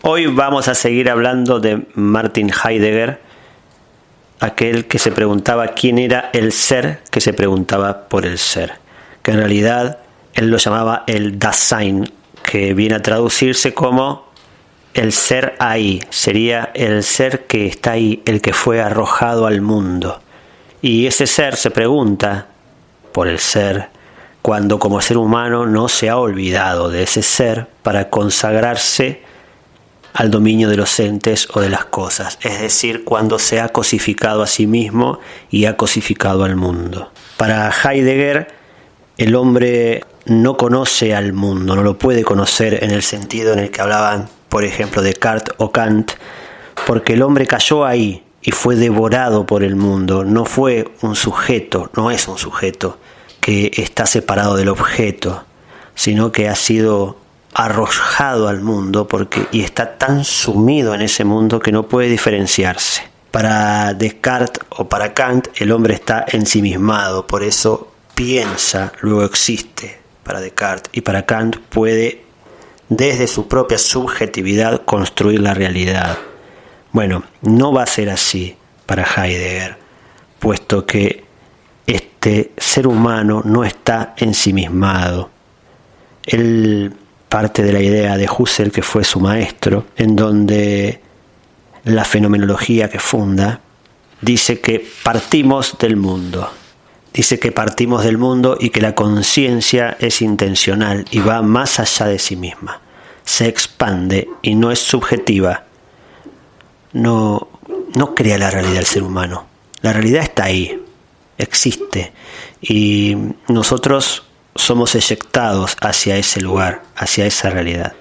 Hoy vamos a seguir hablando de Martin Heidegger, aquel que se preguntaba quién era el ser que se preguntaba por el ser, que en realidad él lo llamaba el Dasein, que viene a traducirse como el ser ahí, sería el ser que está ahí, el que fue arrojado al mundo. Y ese ser se pregunta por el ser cuando como ser humano no se ha olvidado de ese ser para consagrarse al dominio de los entes o de las cosas, es decir, cuando se ha cosificado a sí mismo y ha cosificado al mundo. Para Heidegger, el hombre no conoce al mundo, no lo puede conocer en el sentido en el que hablaban, por ejemplo, Descartes o Kant, porque el hombre cayó ahí y fue devorado por el mundo, no fue un sujeto, no es un sujeto que está separado del objeto, sino que ha sido arrojado al mundo y está tan sumido en ese mundo que no puede diferenciarse. Para Descartes o para Kant el hombre está ensimismado, por eso piensa, luego existe para Descartes, y para Kant puede desde su propia subjetividad construir la realidad. Bueno, no va a ser así para Heidegger, puesto que este ser humano no está ensimismado. Él parte de la idea de Husserl, que fue su maestro, en donde la fenomenología que funda dice que partimos del mundo. Dice que partimos del mundo y que la conciencia es intencional y va más allá de sí misma. Se expande y no es subjetiva. No crea la realidad del ser humano. La realidad está ahí, existe. Y nosotros somos eyectados hacia ese lugar, hacia esa realidad.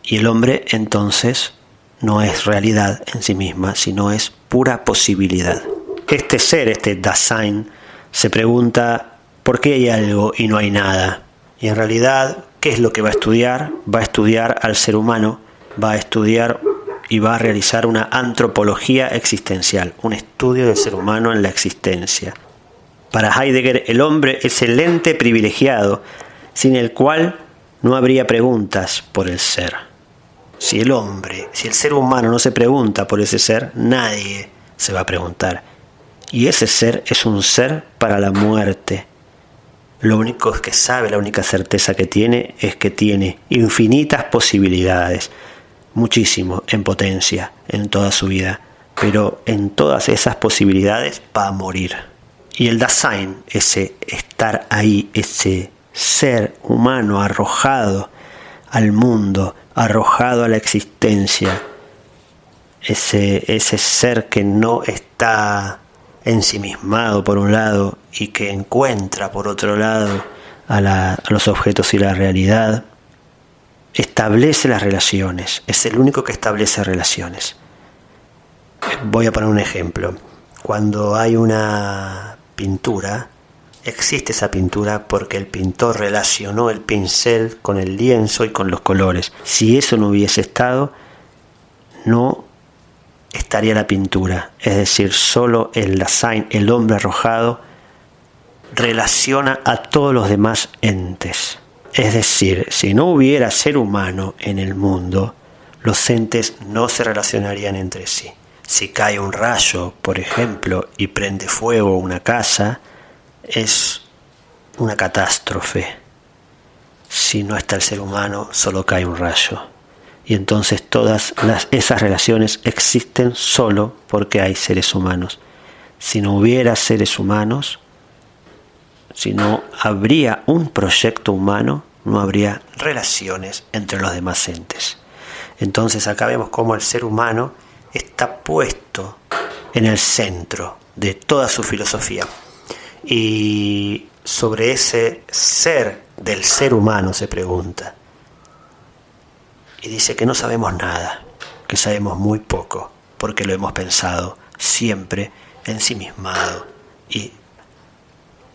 Y el hombre entonces no es realidad en sí misma, sino es pura posibilidad. Este ser, este Dasein, se pregunta ¿por qué hay algo y no hay nada? Y en realidad, ¿qué es lo que va a estudiar? Va a estudiar al ser humano, va a estudiar y va a realizar una antropología existencial, un estudio del ser humano en la existencia. Para Heidegger, el hombre es el ente privilegiado, sin el cual no habría preguntas por el ser. Si el ser humano no se pregunta por ese ser, nadie se va a preguntar. Y ese ser es un ser para la muerte. Lo único que sabe, la única certeza que tiene, es que tiene infinitas posibilidades, muchísimo en potencia en toda su vida, pero en todas esas posibilidades va a morir. Y el Dasein, ese estar ahí, ese ser humano arrojado al mundo, arrojado a la existencia, ese ser que no está ensimismado por un lado y que encuentra por otro lado a los objetos y la realidad, establece las relaciones, es el único que establece relaciones. Voy a poner un ejemplo. Cuando hay una pintura, existe esa pintura porque el pintor relacionó el pincel con el lienzo y con los colores. Si eso no hubiese estado, no estaría la pintura. Es decir, solo el Dasein, el hombre arrojado, relaciona a todos los demás entes. Es decir, si no hubiera ser humano en el mundo, los entes no se relacionarían entre sí. Si cae un rayo, por ejemplo, y prende fuego una casa, es una catástrofe. Si no está el ser humano, solo cae un rayo. Y entonces todas esas relaciones existen solo porque hay seres humanos. Si no hubiera seres humanos, si no habría un proyecto humano, no habría relaciones entre los demás entes. Entonces acá vemos cómo el ser humano está puesto en el centro de toda su filosofía. Y sobre ese ser del ser humano se pregunta. Y dice que no sabemos nada, que sabemos muy poco, porque lo hemos pensado siempre ensimismado y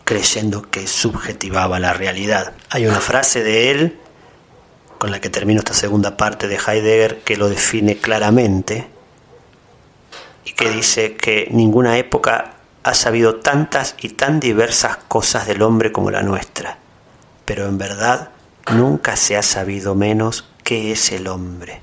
creyendo que subjetivaba la realidad. Hay una frase de él, con la que termino esta segunda parte de Heidegger, que lo define claramente, y que dice que ninguna época ha sabido tantas y tan diversas cosas del hombre como la nuestra, pero en verdad nunca se ha sabido menos qué es el hombre.